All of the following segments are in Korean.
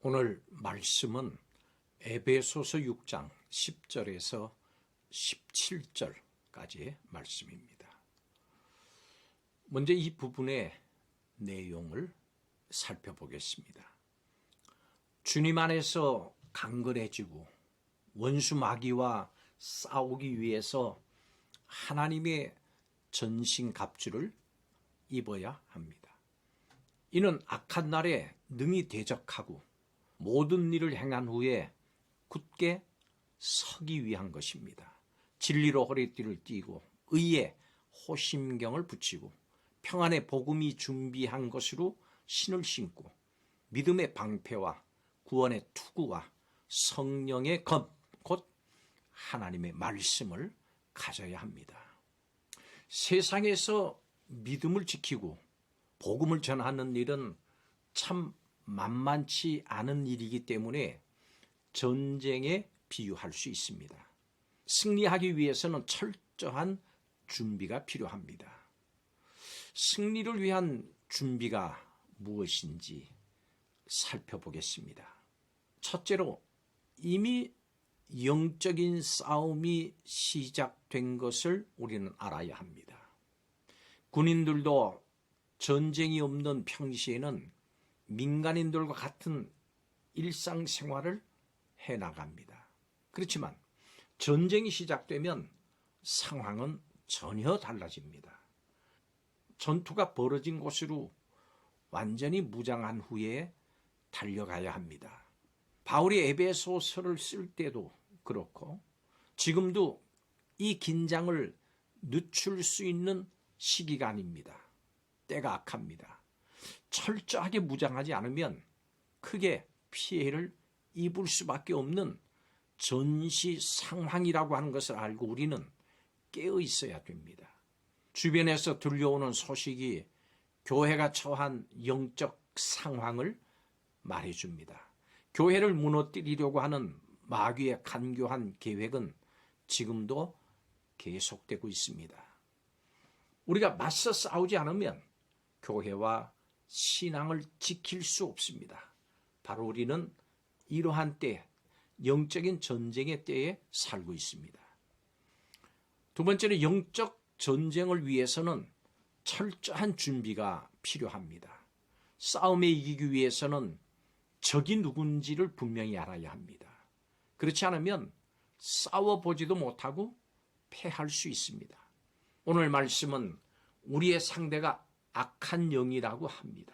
오늘 말씀은 에베소서 6장 10절에서 17절까지의 말씀입니다. 먼저 이 부분의 내용을 살펴보겠습니다. 주님 안에서 강건해지고 원수 마귀와 싸우기 위해서 하나님의 전신갑주를 입어야 합니다. 이는 악한 날에 능히 대적하고 모든 일을 행한 후에 굳게 서기 위한 것입니다. 진리로 허리띠를 띠고 의에 호심경을 붙이고 평안의 복음이 준비한 것으로 신을 신고 믿음의 방패와 구원의 투구와 성령의 검, 곧 하나님의 말씀을 가져야 합니다. 세상에서 믿음을 지키고 복음을 전하는 일은 참 만만치 않은 일이기 때문에 전쟁에 비유할 수 있습니다. 승리하기 위해서는 철저한 준비가 필요합니다. 승리를 위한 준비가 무엇인지 살펴보겠습니다. 첫째로 이미 영적인 싸움이 시작된 것을 우리는 알아야 합니다. 군인들도 전쟁이 없는 평시에는 민간인들과 같은 일상생활을 해나갑니다. 그렇지만 전쟁이 시작되면 상황은 전혀 달라집니다. 전투가 벌어진 곳으로 완전히 무장한 후에 달려가야 합니다. 바울이 에베소서를 쓸 때도 그렇고 지금도 이 긴장을 늦출 수 있는 시기가 아닙니다. 때가 악합니다. 철저하게 무장하지 않으면 크게 피해를 입을 수밖에 없는 전시 상황이라고 하는 것을 알고 우리는 깨어 있어야 됩니다. 주변에서 들려오는 소식이 교회가 처한 영적 상황을 말해줍니다. 교회를 무너뜨리려고 하는 마귀의 간교한 계획은 지금도 계속되고 있습니다. 우리가 맞서 싸우지 않으면 교회와 신앙을 지킬 수 없습니다. 바로 우리는 이러한 때, 영적인 전쟁의 때에 살고 있습니다. 두 번째는 영적 전쟁을 위해서는 철저한 준비가 필요합니다. 싸움에 이기기 위해서는 적이 누군지를 분명히 알아야 합니다. 그렇지 않으면 싸워보지도 못하고 패할 수 있습니다. 오늘 말씀은 우리의 상대가 악한 영이라고 합니다.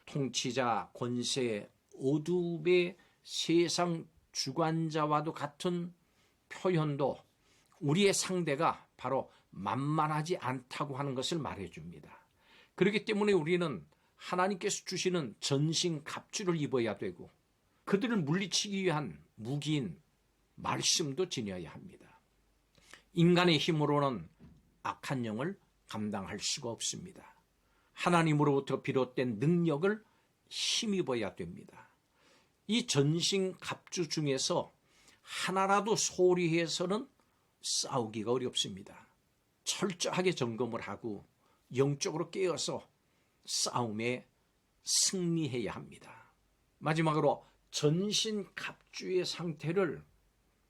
통치자, 권세, 어둠의 세상 주관자와도 같은 표현도 우리의 상대가 바로 만만하지 않다고 하는 것을 말해줍니다. 그렇기 때문에 우리는 하나님께서 주시는 전신 갑주를 입어야 되고 그들을 물리치기 위한 무기인 말씀도 지녀야 합니다. 인간의 힘으로는 악한 영을 감당할 수가 없습니다. 하나님으로부터 비롯된 능력을 힘입어야 됩니다. 이 전신 갑주 중에서 하나라도 소홀히 해서는 싸우기가 어렵습니다. 철저하게 점검을 하고 영적으로 깨어서 싸움에 승리해야 합니다. 마지막으로 전신 갑주의 상태를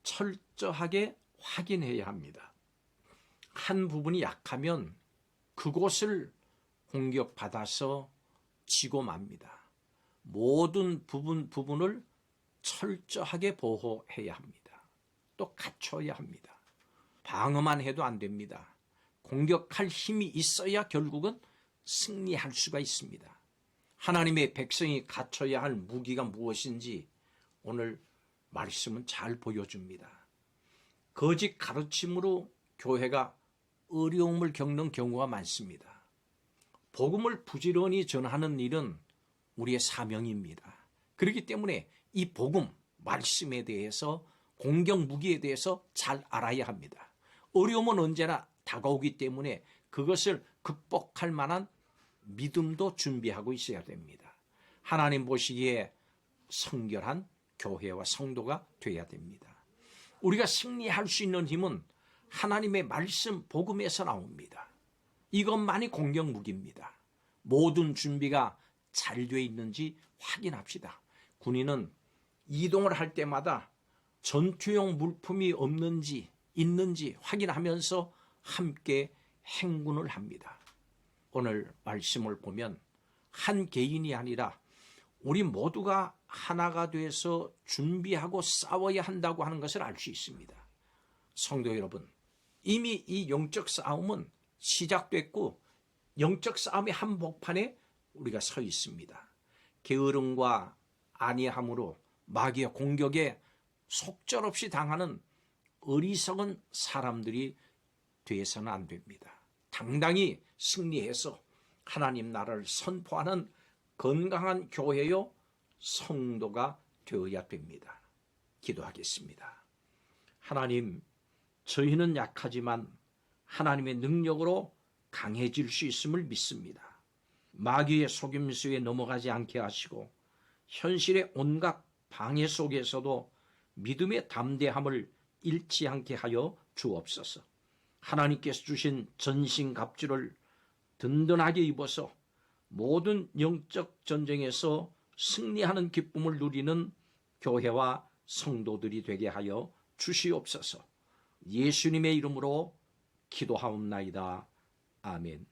철저하게 확인해야 합니다. 한 부분이 약하면 그곳을 공격받아서 지고 맙니다. 모든 부분을 철저하게 보호해야 합니다. 또 갖춰야 합니다. 방어만 해도 안 됩니다. 공격할 힘이 있어야 결국은 승리할 수가 있습니다. 하나님의 백성이 갖춰야 할 무기가 무엇인지 오늘 말씀은 잘 보여줍니다. 거짓 가르침으로 교회가 어려움을 겪는 경우가 많습니다. 복음을 부지런히 전하는 일은 우리의 사명입니다. 그렇기 때문에 이 복음, 말씀에 대해서 공격 무기에 대해서 잘 알아야 합니다. 어려움은 언제나 다가오기 때문에 그것을 극복할 만한 믿음도 준비하고 있어야 됩니다. 하나님 보시기에 성결한 교회와 성도가 되어야 됩니다. 우리가 승리할 수 있는 힘은 하나님의 말씀, 복음에서 나옵니다. 이것만이 공격 무기입니다. 모든 준비가 잘 되어 있는지 확인합시다. 군인은 이동을 할 때마다 전투용 물품이 없는지 있는지 확인하면서 함께 행군을 합니다. 오늘 말씀을 보면 한 개인이 아니라 우리 모두가 하나가 돼서 준비하고 싸워야 한다고 하는 것을 알 수 있습니다. 성도 여러분, 이미 이 영적 싸움은 시작됐고 영적 싸움의 한복판에 우리가 서 있습니다. 게으름과 안이함으로 마귀의 공격에 속절없이 당하는 어리석은 사람들이 되어서는 안 됩니다. 당당히 승리해서 하나님 나라를 선포하는 건강한 교회요 성도가 되어야 됩니다. 기도하겠습니다. 하나님, 저희는 약하지만 하나님의 능력으로 강해질 수 있음을 믿습니다. 마귀의 속임수에 넘어가지 않게 하시고 현실의 온갖 방해 속에서도 믿음의 담대함을 잃지 않게 하여 주옵소서. 하나님께서 주신 전신갑주를 든든하게 입어서 모든 영적 전쟁에서 승리하는 기쁨을 누리는 교회와 성도들이 되게 하여 주시옵소서. 예수님의 이름으로 기도하옵나이다. 아멘.